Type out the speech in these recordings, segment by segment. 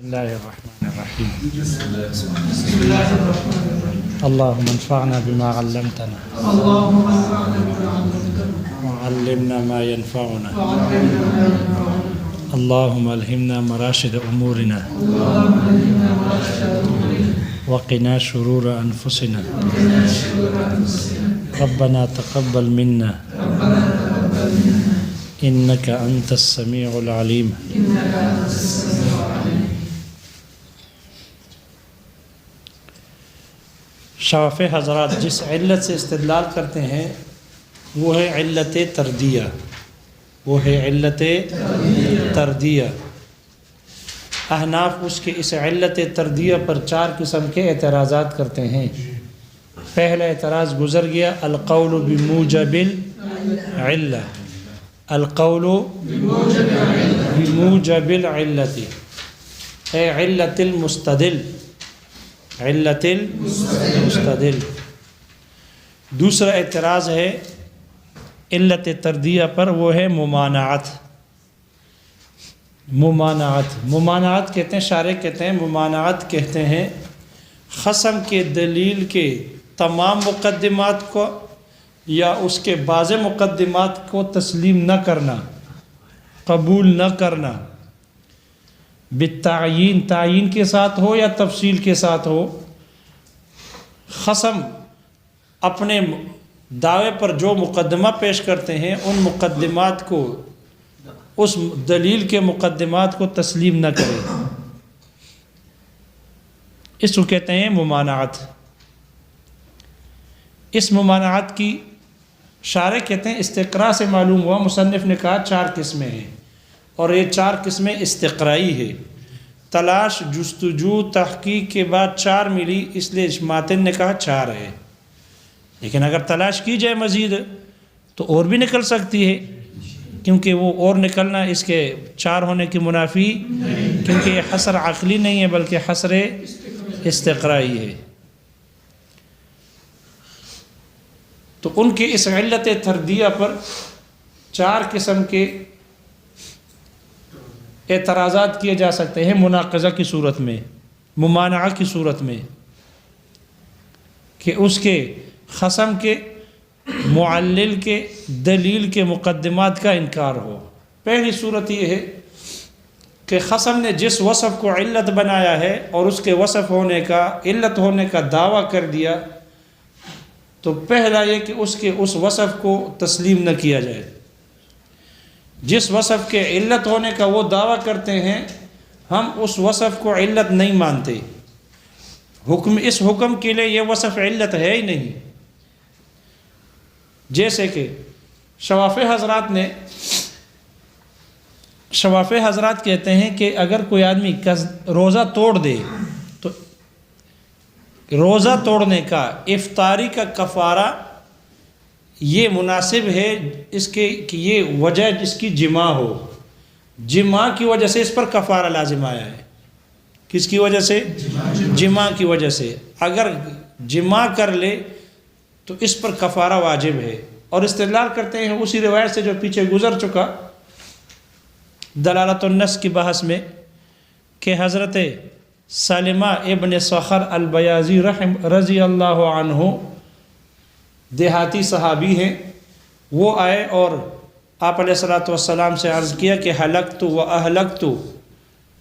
اللہ الرحمن الرحیم اللہم انفعنا بما علمتنا وعلمنا ما ينفعنا اللہم الہمنا مراشد امورنا وقنا شرور انفسنا ربنا تقبل منا انك انت السمیع العلیم. شافع حضرات جس علت سے استدلال کرتے ہیں وہ ہے علت تردیہ، تردیہ. احناف اس کے اس علت تردیہ پر 4 قسم کے اعتراضات کرتے ہیں. پہلا اعتراض گزر گیا، القول بموجب العلہ، القول بموجب العلت اے علت المستدل، علت المستدل. دوسرا اعتراض ہے علت تردیہ پر، وہ ہے ممانعت. ممانعت کہتے ہیں، شارح کہتے ہیں ممانعت کہتے ہیں خصم کے دلیل کے تمام مقدمات کو یا اس کے بعض مقدمات کو تسلیم نہ کرنا، قبول نہ کرنا، بالتعیین، تعیین کے ساتھ ہو یا تفصیل کے ساتھ ہو. خصم اپنے دعوے پر جو مقدمہ پیش کرتے ہیں ان مقدمات کو، اس دلیل کے مقدمات کو تسلیم نہ کرے، اس کو کہتے ہیں ممانعت. اس ممانعت کی شارح کہتے ہیں استقراء سے معلوم ہوا، مصنف نے کہا 4 قسمیں ہیں اور یہ 4 قسمیں استقرائی ہے. تلاش، جستجو، تحقیق کے بعد 4 ملی، اس لیے ماتن نے کہا 4 ہے. لیکن اگر تلاش کی جائے مزید تو اور بھی نکل سکتی ہے، کیونکہ وہ اور نکلنا اس کے 4 ہونے کی منافی، کیونکہ یہ حصر عقلی نہیں ہے بلکہ حصر استقرائی ہے. تو ان کی اس علت تردیہ پر 4 قسم کے اعتراضات کیے جا سکتے ہیں مناقضہ کی صورت میں، ممانعہ کی صورت میں، کہ اس کے خصم کے معلل کے دلیل کے مقدمات کا انکار ہو. پہلی صورت یہ ہے کہ خصم نے جس وصف کو علت بنایا ہے اور اس کے وصف ہونے کا، علت ہونے کا دعویٰ کر دیا، تو پہلا یہ کہ اس وصف کو تسلیم نہ کیا جائے. جس وصف کے علت ہونے کا وہ دعویٰ کرتے ہیں، ہم اس وصف کو علت نہیں مانتے. اس حکم کے لیے یہ وصف علت ہے ہی نہیں. جیسے کہ شوافع حضرات کہتے ہیں کہ اگر کوئی آدمی روزہ توڑ دے تو روزہ توڑنے کا، افطاری کا کفارہ یہ مناسب ہے اس کے کہ یہ وجہ جس کی جماع ہو، جماع کی وجہ سے اس پر کفارہ لازم آیا ہے. کس کی وجہ سے؟ جماع کی وجہ سے. اگر جماع کر لے تو اس پر کفارہ واجب ہے. اور استدلال کرتے ہیں اسی روایت سے جو پیچھے گزر چکا دلالت النص کی بحث میں، کہ حضرت سالمہ ابن صخر البیاضی رضی اللہ عنہ دیہاتی صحابی ہیں. وہ آئے اور آپ علیہ الصلوۃ والسلام سے عرض کیا کہ ہلکت و اہلکت،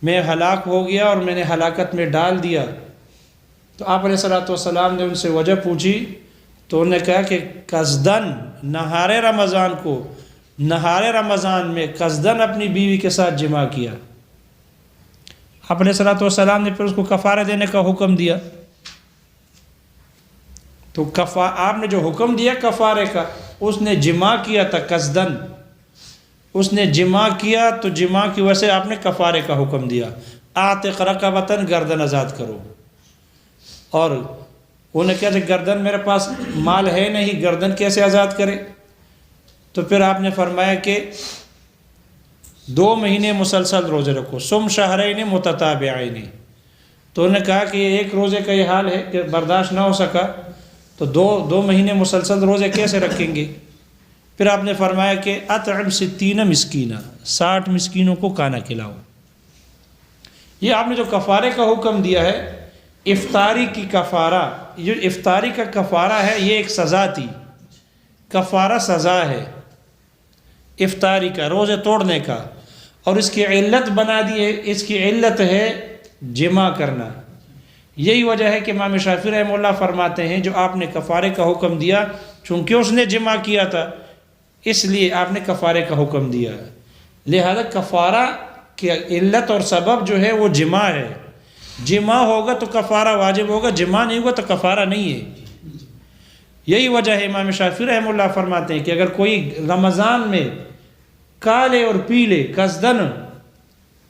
میں ہلاک ہو گیا اور میں نے ہلاکت میں ڈال دیا. تو آپ علیہ الصلوۃ والسلام نے ان سے وجہ پوچھی تو انہوں نے کہا کہ قصدن، نہار رمضان کو، نہار رمضان میں قصدن اپنی بیوی کے ساتھ جماع کیا. آپ علیہ الصلوۃ والسلام نے پھر اس کو کفارہ دینے کا حکم دیا. تو آپ نے جو حکم دیا کفارے کا، اس نے جماع کیا تھا قصدن، اس نے جماع کیا تو جماع کی وجہ سے آپ نے کفارے کا حکم دیا. اعتق رقبۃ، گردن آزاد کرو. اور انہوں نے کہا کہ گردن میرے پاس مال ہے نہیں، گردن کیسے آزاد کرے؟ تو پھر آپ نے فرمایا کہ 2 مہینے مسلسل روزے رکھو، سم شہرین متتابعین. تو انہوں نے کہا کہ ایک روزے کا یہ حال ہے کہ برداشت نہ ہو سکا تو 2 مہینے مسلسل روزے کیسے رکھیں گے؟ پھر آپ نے فرمایا کہ اطعم 60 مسکینہ، 60 مسکینوں کو کھانا کھلاؤ. یہ آپ نے جو کفارے کا حکم دیا ہے، افطاری کی کفارہ، جو افطاری کا کفارہ ہے یہ ایک سزا تھی، کفارہ سزا ہے افطاری کا، روزے توڑنے کا، اور اس کی علت بنا دی ہے، اس کی علت ہے جمع کرنا۔ یہی وجہ ہے کہ امام شافعی رحمہ اللہ فرماتے ہیں جو آپ نے کفارے کا حکم دیا، چونکہ اس نے جمع کیا تھا اس لیے آپ نے کفارے کا حکم دیا، لہذا کفارہ کی علت اور سبب جو ہے وہ جمع ہے، جمع ہوگا تو کفارہ واجب ہوگا، جمع نہیں ہوگا تو کفارہ نہیں ہے۔ یہی وجہ ہے امام شافعی رحمہ اللہ فرماتے ہیں کہ اگر کوئی رمضان میں کالے اور پیلے قصدن،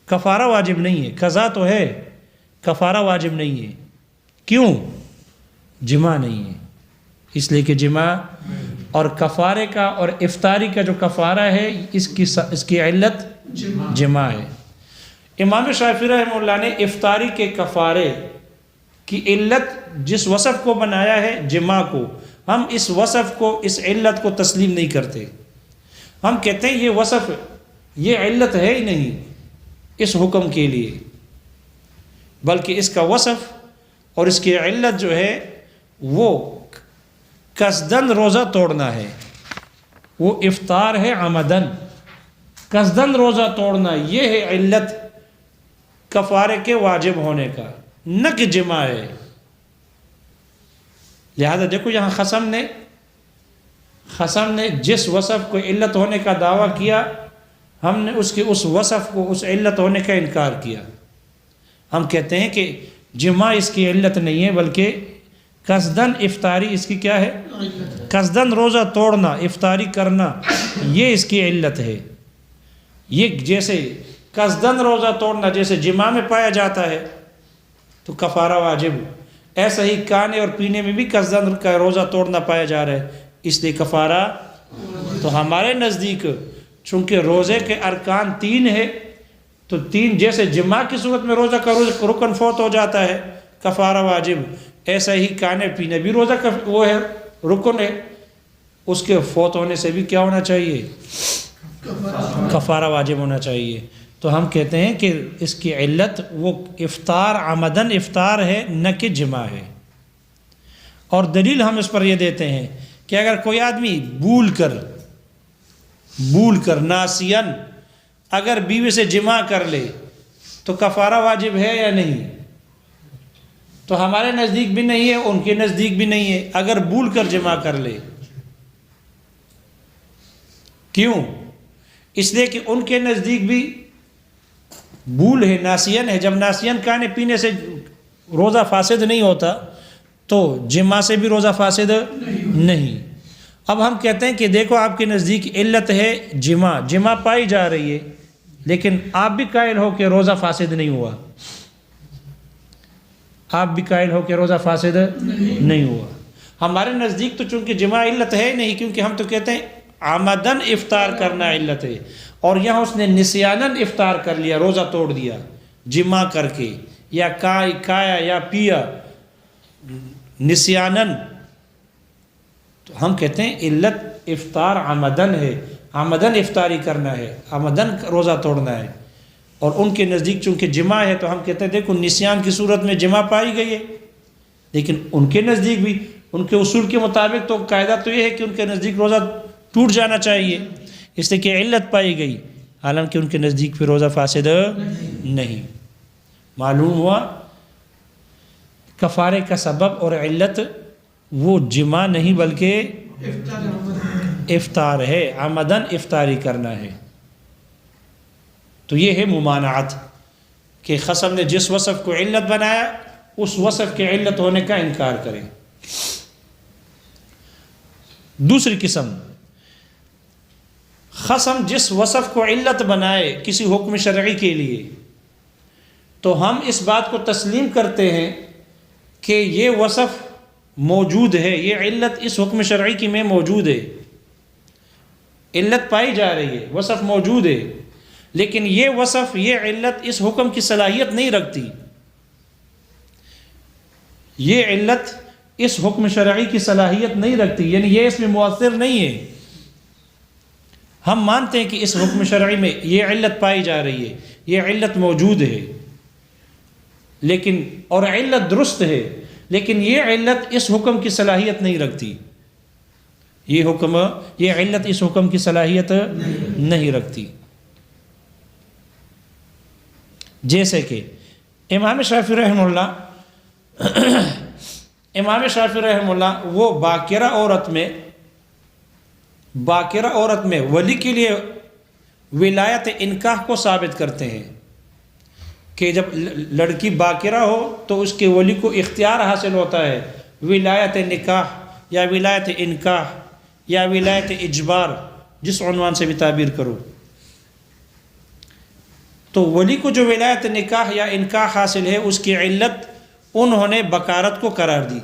کفارہ واجب نہیں ہے، قضا تو ہے، کفارہ واجب نہیں ہے۔ کیوں؟ جمع نہیں ہے، اس لیے کہ جمع اور کفارے کا اور افطاری کا جو کفارہ ہے اس کی علت جمع ہے۔ امام شافعی رحمہ اللہ نے افطاری کے کفارے کی علت جس وصف کو بنایا ہے جمع کو، ہم اس وصف کو، اس علت کو تسلیم نہیں کرتے، ہم کہتے ہیں یہ وصف، یہ علت ہے ہی نہیں اس حکم کے لیے، بلکہ اس کا وصف اور اس کی علت جو ہے وہ قصدن روزہ توڑنا ہے، وہ افطار ہے عمدن، قصدن روزہ توڑنا، یہ ہے علت کفارے کے واجب ہونے کا، نہ کہ جمع ہے۔ لہذا دیکھو یہاں خصم نے جس وصف کو علت ہونے کا دعویٰ کیا، ہم نے اس وصف کو، اس علت ہونے کا انکار کیا۔ ہم کہتے ہیں کہ جمع اس کی علت نہیں ہے، بلکہ قصدن افطاری اس کی کیا ہے؟ قصدن روزہ توڑنا، افطاری کرنا، یہ اس کی علت ہے۔ یہ جیسے قصدن روزہ توڑنا جیسے جمع میں پایا جاتا ہے تو کفارہ واجب، ایسا ہی کھانے اور پینے میں بھی قصدن کا روزہ توڑنا پایا جا رہا ہے، اس لیے کفارہ۔ تو ہمارے نزدیک چونکہ روزے کے ارکان 3 ہے، تو 3 جیسے جمع کی صورت میں روزہ کا رکن فوت ہو جاتا ہے کفارہ واجب، ایسا ہی کھانے پینے بھی روزہ کا وہ ہے، رکن ہے، اس کے فوت ہونے سے بھی کیا ہونا چاہیے؟ کفارہ واجب ہونا چاہیے۔ تو ہم کہتے ہیں کہ اس کی علت وہ افطار عمدن افطار ہے، نہ کہ جمع ہے۔ اور دلیل ہم اس پر یہ دیتے ہیں کہ اگر کوئی آدمی بھول کر ناسین اگر بیوی سے جمع کر لے تو کفارہ واجب ہے یا نہیں؟ تو ہمارے نزدیک بھی نہیں ہے، ان کے نزدیک بھی نہیں ہے، اگر بھول کر جمع کر لے۔ کیوں؟ اس لیے کہ ان کے نزدیک بھی بھول ہے، ناسین ہے۔ جب ناسین کھانے پینے سے روزہ فاسد نہیں ہوتا تو جمع سے بھی روزہ فاسد نہیں۔ اب ہم کہتے ہیں کہ دیکھو آپ کے نزدیک علت ہے جمع پائی جا رہی ہے، لیکن آپ بھی قائل ہو کہ روزہ فاسد نہیں ہوا، آپ بھی قائل ہو کہ روزہ فاسد نہیں ہوا۔ ہمارے نزدیک تو چونکہ جمع علت ہے نہیں، کیونکہ ہم تو کہتے ہیں عمدن افطار کرنا علت ہے، اور یہاں اس نے نسیانن افطار کر لیا، روزہ توڑ دیا جمع کر کے، یا کھایا یا پیا نسیانن، تو ہم کہتے ہیں علت افطار عمدن ہے، عمدن افطاری کرنا ہے، عمدن روزہ توڑنا ہے۔ اور ان کے نزدیک چونکہ جمع ہے تو ہم کہتے ہیں دیکھو نسیان کی صورت میں جمع پائی گئی ہے، لیکن ان کے نزدیک بھی ان کے اصول کے مطابق تو قاعدہ تو یہ ہے کہ ان کے نزدیک روزہ ٹوٹ جانا چاہیے، اس لیے کہ علت پائی گئی، حالانکہ ان کے نزدیک پھر روزہ فاسد نہیں۔ معلوم ہوا کفارے کا سبب اور علت وہ جمع نہیں بلکہ افطار ہے، عمدن افطاری کرنا ہے۔ تو یہ ہے ممانعت کہ خصم نے جس وصف کو علت بنایا اس وصف کے علت ہونے کا انکار کرے۔ دوسری قسم، خصم جس وصف کو علت بنائے کسی حکم شرعی کے لیے تو ہم اس بات کو تسلیم کرتے ہیں کہ یہ وصف موجود ہے، یہ علت اس حکم شرعی کی میں موجود ہے، علت پائی جا رہی ہے، وصف موجود ہے، لیکن یہ وصف، یہ علت اس حکم کی صلاحیت نہیں رکھتی، یہ علت اس حکم شرعی کی صلاحیت نہیں رکھتی، یعنی یہ اس میں مؤثر نہیں ہے۔ ہم مانتے ہیں کہ اس حکم شرعی میں یہ علت پائی جا رہی ہے، یہ علت موجود ہے، لیکن اور علت درست ہے، لیکن یہ علت اس حکم کی صلاحیت نہیں رکھتی، یہ علت اس حکم کی صلاحیت نہیں رکھتی۔ جیسے کہ امام شافعی رحمہ اللہ وہ باکرہ عورت میں ولی کے لیے ولایت انکاح کو ثابت کرتے ہیں کہ جب لڑکی باکرہ ہو تو اس کے ولی کو اختیار حاصل ہوتا ہے ولایت نکاح یا ولایت انکاح یا ولایت اجبار، جس عنوان سے بھی تعبیر کرو۔ تو ولی کو جو ولایت نکاح یا انکاح حاصل ہے اس کی علت انہوں نے بکارت کو قرار دی۔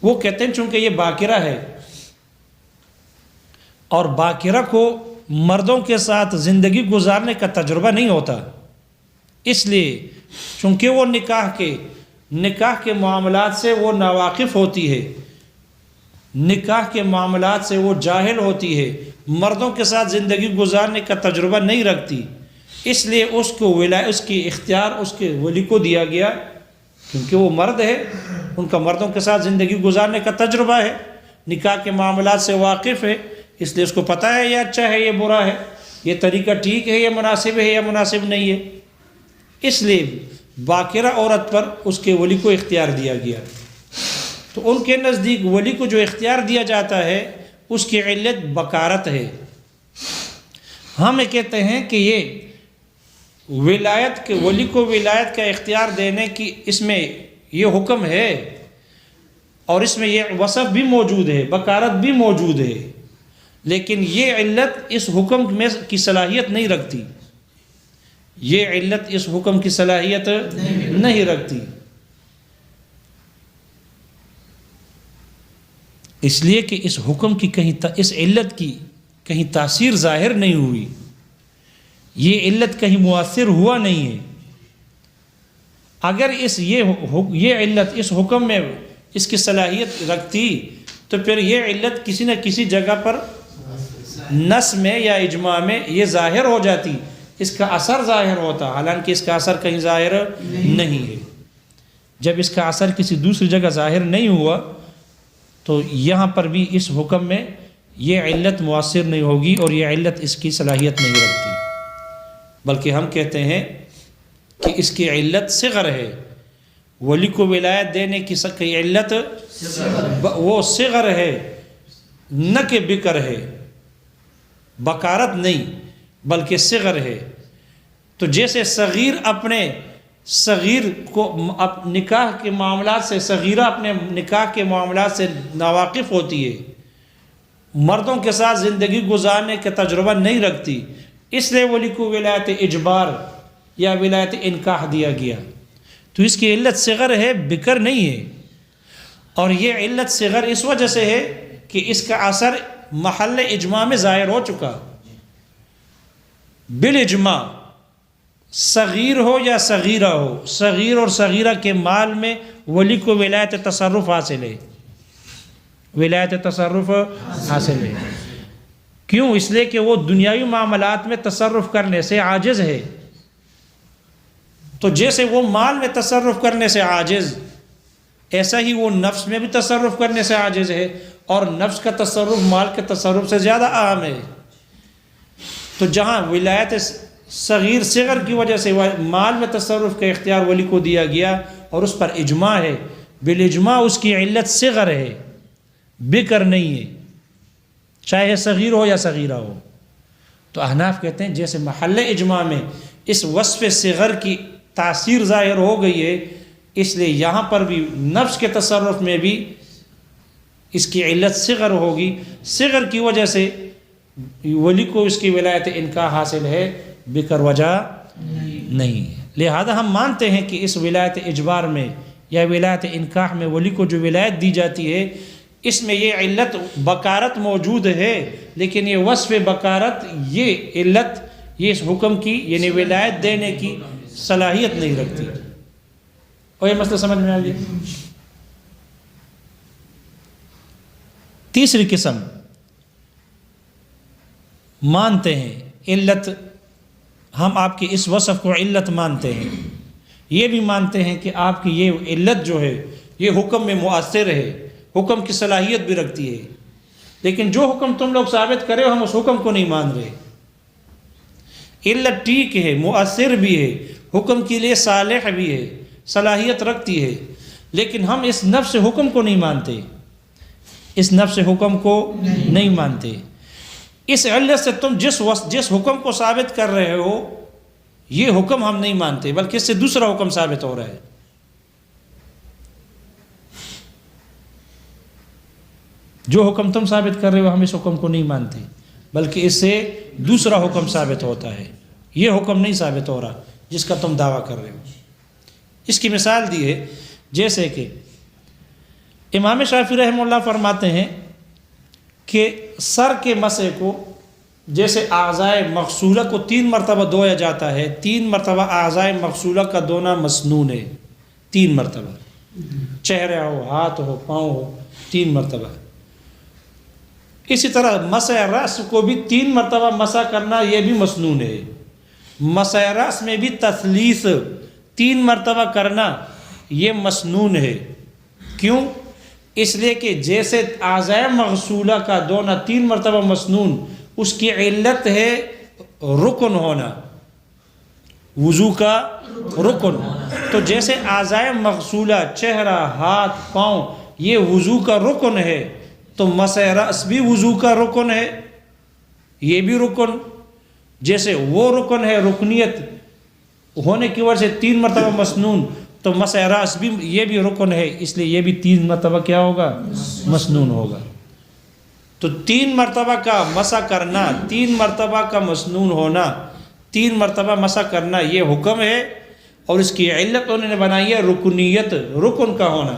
وہ کہتے ہیں چونکہ یہ باکرہ ہے اور باکرہ کو مردوں کے ساتھ زندگی گزارنے کا تجربہ نہیں ہوتا، اس لیے چونکہ وہ نکاح کے معاملات سے وہ ناواقف ہوتی ہے، نکاح کے معاملات سے وہ جاہل ہوتی ہے، مردوں کے ساتھ زندگی گزارنے کا تجربہ نہیں رکھتی، اس لیے اس کی اختیار اس کے ولی کو دیا گیا، کیونکہ وہ مرد ہے، ان کا مردوں کے ساتھ زندگی گزارنے کا تجربہ ہے، نکاح کے معاملات سے واقف ہے، اس لیے اس کو پتہ ہے یہ اچھا ہے یہ برا ہے، یہ طریقہ ٹھیک ہے یہ مناسب ہے یا مناسب نہیں ہے، اس لیے باکرہ عورت پر اس کے ولی کو اختیار دیا گیا۔ تو ان کے نزدیک ولی کو جو اختیار دیا جاتا ہے اس کی علت بکارت ہے۔ ہم کہتے ہیں کہ یہ ولی کو ولایت کا اختیار دینے کی اس میں یہ حکم ہے اور اس میں یہ وصف بھی موجود ہے، بکارت بھی موجود ہے، لیکن یہ علت اس حکم میں کی صلاحیت نہیں رکھتی، یہ علت اس حکم کی صلاحیت نہیں رکھتی، اس لیے کہ اس حکم کی اس علت کی کہیں تاثیر ظاہر نہیں ہوئی، یہ علت کہیں مؤثر ہوا نہیں ہے۔ اگر یہ علت اس حکم میں اس کی صلاحیت رکھتی تو پھر یہ علت کسی نہ کسی جگہ پر نص میں یا اجماع میں یہ ظاہر ہو جاتی، اس کا اثر ظاہر ہوتا، حالانکہ اس کا اثر کہیں ظاہر نہیں ہے۔ جب اس کا اثر کسی دوسری جگہ ظاہر نہیں ہوا تو یہاں پر بھی اس حکم میں یہ علت مؤثر نہیں ہوگی اور یہ علت اس کی صلاحیت نہیں رکھتی، بلکہ ہم کہتے ہیں کہ اس کی علت صغر ہے، ولی کو ولایت دینے کی علت وہ صغر ہے، نہ کہ بکر ہے، بکارت نہیں بلکہ صغر ہے۔ تو جیسے صغیر کو نکاح کے معاملات سے صغیرہ اپنے نکاح کے معاملات سے ناواقف ہوتی ہے، مردوں کے ساتھ زندگی گزارنے کا تجربہ نہیں رکھتی، اس لیے ولی کو ولایت اجبار یا ولایت انکاح دیا گیا، تو اس کی علت صغر ہے، بکر نہیں ہے۔ اور یہ علت صغر اس وجہ سے ہے کہ اس کا اثر محل اجماع میں ظاہر ہو چکا، بالاجماع، صغیر ہو یا صغیرہ ہو، صغیر اور صغیرہ کے مال میں ولی کو ولایت تصرف حاصل ہے، ولایت تصرف حاصل ہے۔ کیوں؟ اس لیے کہ وہ دنیاوی معاملات میں تصرف کرنے سے عاجز ہے، تو جیسے وہ مال میں تصرف کرنے سے عاجز، ایسا ہی وہ نفس میں بھی تصرف کرنے سے عاجز ہے، اور نفس کا تصرف مال کے تصرف سے زیادہ اہم ہے۔ تو جہاں ولایت صغر کی وجہ سے مال میں تصرف کا اختیار ولی کو دیا گیا اور اس پر اجماع ہے، بالاجماع اس کی علت صغر ہے، بکر نہیں ہے، چاہے صغیر ہو یا صغیرہ ہو۔ تو احناف کہتے ہیں جیسے محل اجماع میں اس وصف صغر کی تاثیر ظاہر ہو گئی ہے، اس لیے یہاں پر بھی نفس کے تصرف میں بھی اس کی علت صغر ہوگی، صغر کی وجہ سے ولی کو اس کی ولایت انکاح حاصل ہے، بکر وجہ نہیں ہے۔ لہذا ہم مانتے ہیں کہ اس ولایت اجبار میں یا ولایت انکاح میں ولی کو جو ولایت دی جاتی ہے اس میں یہ علت بکارت موجود ہے، لیکن یہ وصف بکارت، یہ علت، یہ اس حکم کی یعنی ولایت دینے کی صلاحیت نہیں رکھتی۔ اور یہ مسئلہ سمجھ میں آ گیا؟ تیسری قسم مانتے ہیں علت ہم آپ کے اس وصف کو علت مانتے ہیں، یہ بھی مانتے ہیں کہ آپ کی یہ علت جو ہے یہ حکم میں مؤثر ہے، حکم کی صلاحیت بھی رکھتی ہے، لیکن جو حکم تم لوگ ثابت کرے ہو ہم اس حکم کو نہیں مان رہے۔ علت ٹھیک ہے، مؤثر بھی ہے، حکم کے لیے صالح بھی ہے، صلاحیت رکھتی ہے، لیکن ہم اس نفس حکم کو نہیں مانتے، اس نفس حکم کو نہیں مانتے۔ اس علت سے تم جس حکم کو ثابت کر رہے ہو یہ حکم ہم نہیں مانتے، بلکہ اس سے دوسرا حکم ثابت ہو رہا ہے۔ جو حکم تم ثابت کر رہے ہو ہم اس حکم کو نہیں مانتے، بلکہ اس سے دوسرا حکم ثابت ہوتا ہے، یہ حکم نہیں ثابت ہو رہا جس کا تم دعویٰ کر رہے ہو۔ اس کی مثال دی ہے، جیسے کہ امام شافعی رحمہ اللہ فرماتے ہیں کہ سر کے مسح کو جیسے اعضائے مغسولہ کو 3 مرتبہ دھویا جاتا ہے، 3 مرتبہ اعضائے مغسولہ کا دھونا مسنون ہے، 3 مرتبہ، چہرہ ہو، ہاتھ ہو، پاؤں ہو، 3 مرتبہ۔ اسی طرح مسح رأس کو بھی 3 مرتبہ مسح کرنا یہ بھی مسنون ہے۔ مسح رأس میں بھی تثلیث 3 مرتبہ کرنا یہ مسنون ہے۔ کیوں؟ اس لیے کہ جیسے اعضائے مغسولہ کا دھونا 3 مرتبہ مسنون، اس کی علت ہے رکن ہونا، وضو کا رکن۔ تو جیسے اعضائے مغسولہ چہرہ، ہاتھ، پاؤں یہ وضو کا رکن ہے، تو مسح رأس بھی وضو کا رکن ہے، یہ بھی رکن۔ جیسے وہ رکن ہے، رکنیت ہونے کی وجہ سے 3 مرتبہ مسنون، تو مسح رأس بھی یہ بھی رکن ہے، اس لیے یہ بھی 3 مرتبہ کیا ہوگا؟ مسنون ہوگا۔ تو 3 مرتبہ کا مسح کرنا، 3 مرتبہ کا مسنون ہونا، 3 مرتبہ مسح کرنا یہ حکم ہے، اور اس کی علت انہوں نے بنائی ہے رکنیت، رکن کا ہونا۔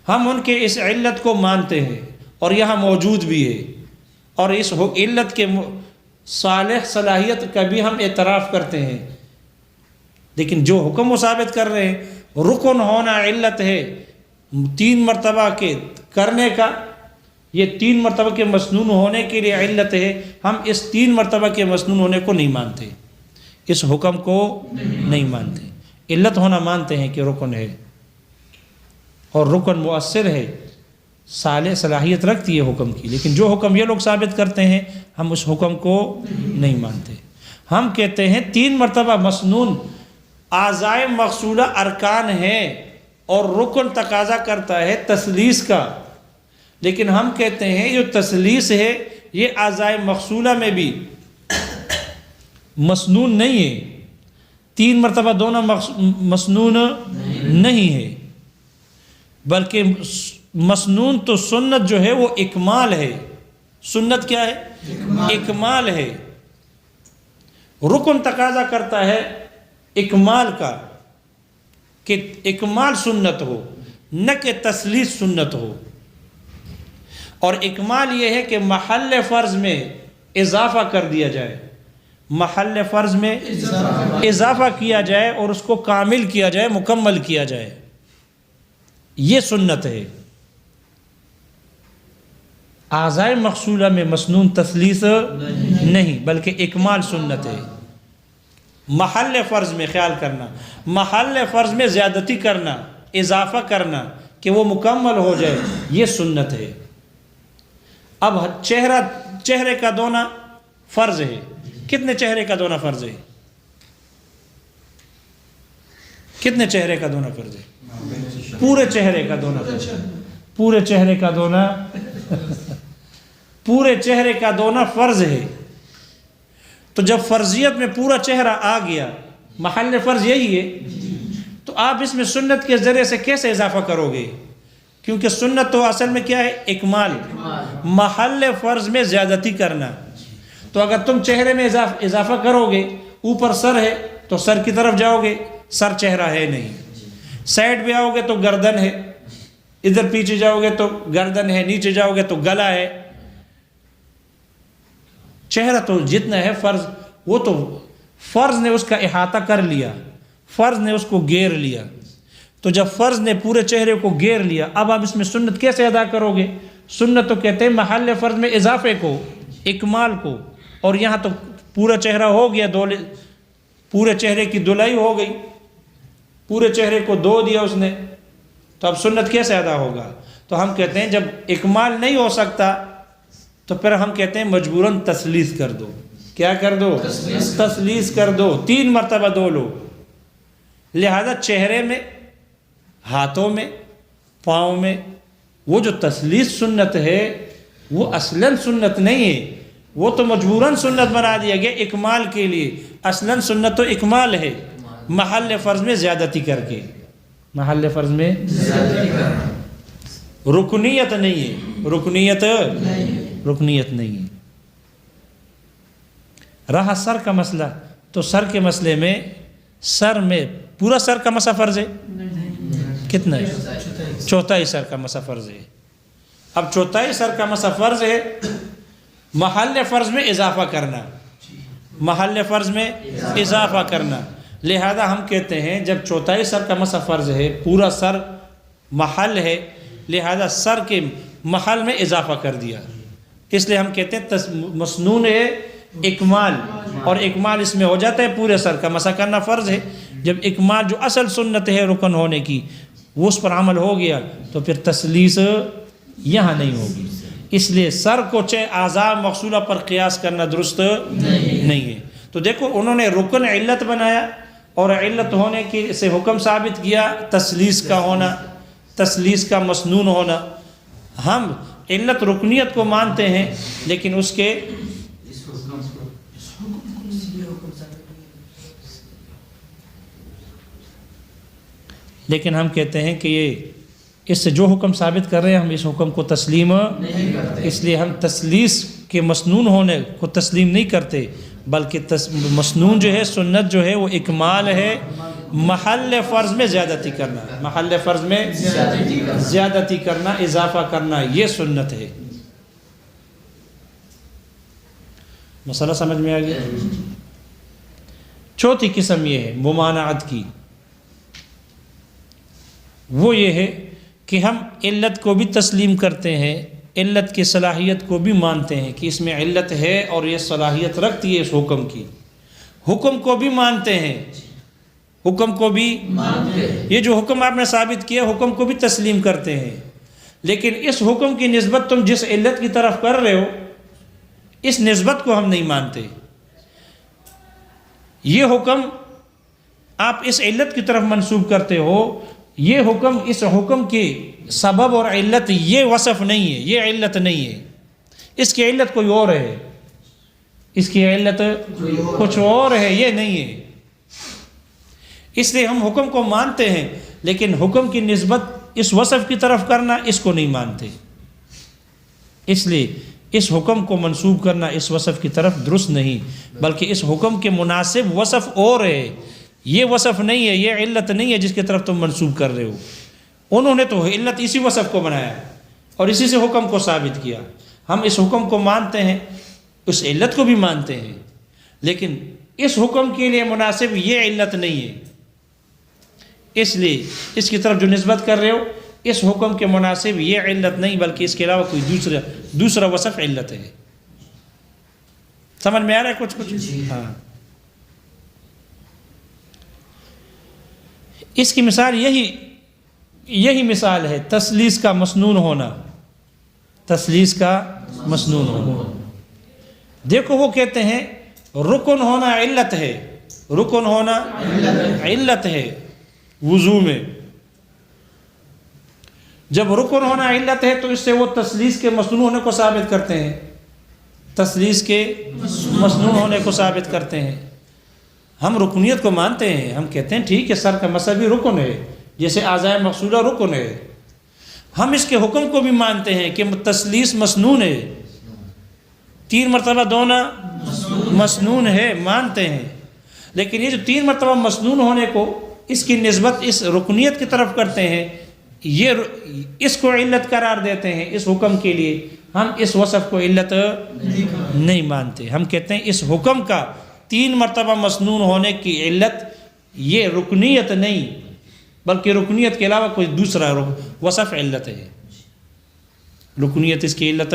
ہم ان کے اس علت کو مانتے ہیں اور یہاں موجود بھی ہے، اور اس علت کے صالح صلاحیت کا بھی ہم اعتراف کرتے ہیں، لیکن جو حکم وہ ثابت کر رہے ہیں رکن ہونا علت ہے 3 مرتبہ کے کرنے کا، یہ 3 مرتبہ کے مسنون ہونے کے لیے علت ہے، ہم اس 3 مرتبہ کے مسنون ہونے کو نہیں مانتے، اس حکم کو نہیں مانتے۔ علت ہونا مانتے ہیں کہ رکن ہے، اور رکن مؤثر ہے، صالح صلاحیت رکھتی ہے حکم کی، لیکن جو حکم یہ لوگ ثابت کرتے ہیں ہم اس حکم کو نہیں مانتے۔ ہم کہتے ہیں 3 مرتبہ مسنون اعضائے مغسولہ ارکان ہے، اور رکن تقاضا کرتا ہے تثلیث کا، لیکن ہم کہتے ہیں جو تثلیث ہے یہ اعضائے مغسولہ میں بھی مسنون نہیں ہے، 3 مرتبہ دونوں مسنون نہیں ہے، بلکہ مسنون تو سنت جو ہے وہ اکمال ہے۔ سنت کیا ہے؟ اکمال ہے۔ رکن تقاضا کرتا ہے اکمال کا، کہ اکمال سنت ہو، نہ کہ تثلیث سنت ہو۔ اور اکمال یہ ہے کہ محل فرض میں اضافہ کر دیا جائے، محل فرض میں اضافہ کیا جائے اور اس کو کامل کیا جائے، مکمل کیا جائے، یہ سنت ہے۔ اعضائے مغسولہ میں مسنون تثلیث نہیں، بلکہ اکمال سنت ہے۔ محل فرض میں خیال کرنا، محل فرض میں زیادتی کرنا، اضافہ کرنا کہ وہ مکمل ہو جائے، یہ سنت ہے۔ اب چہرے کا دھونا فرض ہے، کتنے چہرے کا دھونا فرض ہے؟ کتنے چہرے کا دھونا فرض ہے؟ پورے چہرے کا دھونا فرض ہے، پورے چہرے کا دھونا پورے چہرے کا دھونا فرض ہے۔ تو جب فرضیت میں پورا چہرہ آ گیا، محل فرض یہی ہے، تو آپ اس میں سنت کے ذریعے سے کیسے اضافہ کرو گے؟ کیونکہ سنت تو اصل میں کیا ہے؟ اکمال، محل فرض میں زیادتی کرنا۔ تو اگر تم چہرے میں اضافہ کرو گے، اوپر سر ہے تو سر کی طرف جاؤ گے، سر چہرہ ہے نہیں، سائڈ پہ آؤ گے تو گردن ہے، ادھر پیچھے جاؤ گے تو گردن ہے، نیچے جاؤ گے تو گلا ہے۔ چہرہ تو جتنا ہے فرض، وہ تو فرض نے اس کا احاطہ کر لیا، فرض نے اس کو گھیر لیا۔ تو جب فرض نے پورے چہرے کو گھیر لیا، اب آپ اس میں سنت کیسے ادا کرو گے؟ سنت تو کہتے ہیں محل فرض میں اضافے کو، اکمال کو، اور یہاں تو پورا چہرہ ہو گیا، پورے چہرے کی دھلائی ہو گئی، پورے چہرے کو دھو دیا اس نے، تو اب سنت کیسے ادا ہوگا؟ تو ہم کہتے ہیں جب اکمال نہیں ہو سکتا تو پھر ہم کہتے ہیں مجبوراً تسلیث کر دو۔ کیا کر دو؟ تسلیث کر دو، 3 مرتبہ دھو لو۔ لہذا چہرے میں، ہاتھوں میں، پاؤں میں وہ جو تسلیث سنت ہے وہ اصلاً سنت نہیں ہے، وہ تو مجبوراً سنت بنا دیا گیا اکمال کے لیے۔ اصلاً سنت تو اکمال ہے، محل فرض میں زیادتی کر کے، محل فرض میں رکنیت نہیں ہے، رکنیت نہیں ہے۔ رہا سر کا مسئلہ، تو سر کے مسئلے میں سر میں پورا سر کا مسح فرض ہے، کتنا ہے؟ چوتھائی سر کا مسح فرض ہے۔ اب چوتھائی سر کا مسح فرض ہے، محل فرض میں اضافہ کرنا، محل فرض میں اضافہ کرنا۔ لہذا ہم کہتے ہیں جب چوتھائی سر کا مسح فرض ہے، پورا سر محل ہے، لہذا سر کے محل میں اضافہ کر دیا، اس لیے ہم کہتے ہیں مسنون ہے اکمال، اور اکمال اس میں ہو جاتا ہے پورے سر کا مسح کرنا فرض ہے۔ جب اکمال جو اصل سنت ہے رکن ہونے کی وہ اس پر عمل ہو گیا تو پھر تسلیث یہاں نہیں ہوگی۔ اس لیے سر کو اعضاء مغسولہ پر قیاس کرنا درست نہیں ہے۔ تو دیکھو انہوں نے رکن علت بنایا اور علت ہونے کی سے حکم ثابت کیا تسلیث کا ہونا، تسلیث کا مسنون ہونا۔ ہم علت رکنیت کو مانتے ہیں لیکن اس کے لیکن ہم کہتے ہیں کہ یہ اس سے جو حکم ثابت کر رہے ہیں ہم اس حکم کو تسلیم نہیں کرتے، اس لیے ہم تسلیث کے مسنون ہونے کو تسلیم نہیں کرتے، بلکہ مسنون جو ہے سنت جو ہے وہ اکمال ہے، محل فرض میں زیادتی کرنا، محل فرض میں زیادتی کرنا، اضافہ کرنا، یہ سنت ہے۔ مسئلہ سمجھ میں آ گیا؟ چوتھی قسم یہ ہے ممانعت کی، وہ یہ ہے کہ ہم علت کو بھی تسلیم کرتے ہیں، علت کی صلاحیت کو بھی مانتے ہیں کہ اس میں علت ہے اور یہ صلاحیت رکھتی ہے اس حکم کی، حکم کو بھی مانتے ہیں، حکم کو بھی مانتے ہیں، یہ جو حکم آپ نے ثابت کیا حکم کو بھی تسلیم کرتے ہیں، لیکن اس حکم کی نسبت تم جس علت کی طرف کر رہے ہو اس نسبت کو ہم نہیں مانتے، یہ حکم آپ اس علت کی طرف منسوب کرتے ہو، یہ حکم اس حکم کی سبب اور علت یہ وصف نہیں ہے، یہ علت نہیں ہے، اس کی علت کوئی اور ہے، اس کی علت کچھ اور ہے، یہ نہیں ہے۔ اس لیے ہم حکم کو مانتے ہیں لیکن حکم کی نسبت اس وصف کی طرف کرنا اس کو نہیں مانتے، اس لیے اس حکم کو منسوب کرنا اس وصف کی طرف درست نہیں، بلکہ اس حکم کے مناسب وصف اور ہے، یہ وصف نہیں ہے، یہ علت نہیں ہے جس کی طرف تم منسوب کر رہے ہو۔ انہوں نے تو علت اسی وصف کو بنایا اور اسی سے حکم کو ثابت کیا، ہم اس حکم کو مانتے ہیں، اس علت کو بھی مانتے ہیں، لیکن اس حکم کے لیے مناسب یہ علت نہیں ہے، اس لیے اس کی طرف جو نسبت کر رہے ہو اس حکم کے مناسب یہ علت نہیں بلکہ اس کے علاوہ کوئی دوسرا وصف علت ہے۔ سمجھ میں آ رہا ہے کچھ؟ ہاں، اس کی مثال یہی مثال ہے تسلیث کا مسنون ہونا، تسلیث کا مسنون ہونا۔ دیکھو وہ کہتے ہیں رکن ہونا علت ہے، رکن ہونا علت ہے وضو میں، جب رکن ہونا علت ہے تو اس سے وہ تسلیث کے مسنون ہونے کو ثابت کرتے ہیں، تسلیث کے مسنون ہونے کو ثابت کرتے ہیں۔ ہم رکنیت کو مانتے ہیں، ہم کہتے ہیں ٹھیک ہے سر کا مسح بھی رکن ہے جیسے اعضاء مغسولہ رکن ہے، ہم اس کے حکم کو بھی مانتے ہیں کہ تسلیث مسنون ہے، 3 مرتبہ دھونا مسنون ہے، مانتے ہیں، لیکن یہ جو 3 مرتبہ مسنون ہونے کو اس کی نسبت اس رکنیت کی طرف کرتے ہیں، یہ اس کو علت قرار دیتے ہیں اس حکم کے لیے، ہم اس وصف کو علت نہیں مانتے، ہم کہتے ہیں اس حکم کا 3 مرتبہ مسنون ہونے کی علت یہ رکنیت نہیں بلکہ رکنیت کے علاوہ کوئی دوسرا وصف علت ہے، رکنیت اس کی علت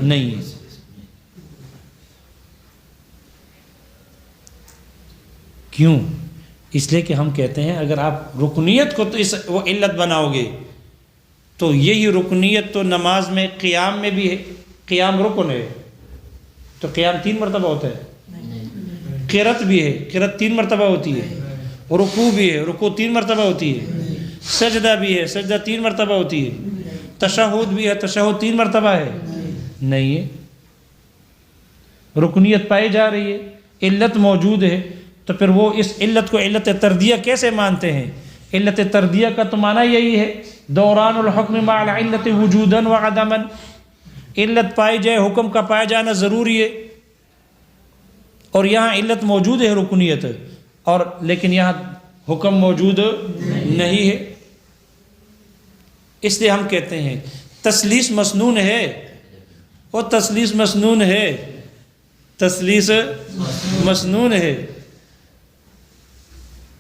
نہیں ہے۔ کیوں؟ اس لیے کہ ہم کہتے ہیں اگر آپ رکنیت کو تو وہ علت بناؤ گے تو یہی رکنیت تو نماز میں قیام میں بھی ہے، قیام رکن ہے تو قیام 3 مرتبہ ہوتا ہے، قرات بھی ہے، قرات 3 مرتبہ ہوتی ہے، رکوع بھی ہے، رکوع 3 مرتبہ ہوتی ہے، سجدہ بھی ہے، سجدہ 3 مرتبہ ہوتی ہے، تشہد بھی ہے، تشہد 3 مرتبہ ہے، نہیں ہے، رکنیت پائی جا رہی ہے، علت موجود ہے، تو پھر وہ اس علت کو علت تردیہ کیسے مانتے ہیں؟ علت تردیہ کا تو معنی یہی ہے دوران الحکم مع العلت وجودا وعدما، علت پائی جائے، حکم کا پایا جانا ضروری ہے، اور یہاں علت موجود ہے رکنیت، اور لیکن یہاں حکم موجود نہیں ہے، اس لیے ہم کہتے ہیں تثلیث مسنون ہے، وہ تثلیث مسنون ہے، تثلیث مسنون ہے۔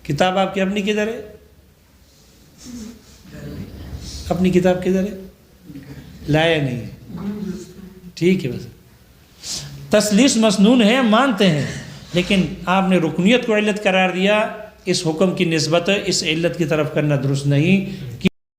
کتاب آپ کی اپنی کدھر ہے؟ اپنی کتاب کدھر ہے؟ لایا نہیں، ٹھیک ہے، بس تثلیث مسنون ہے مانتے ہیں، لیکن آپ نے رکنیت کو علت قرار دیا، اس حکم کی نسبت اس علت کی طرف کرنا درست نہیں کہ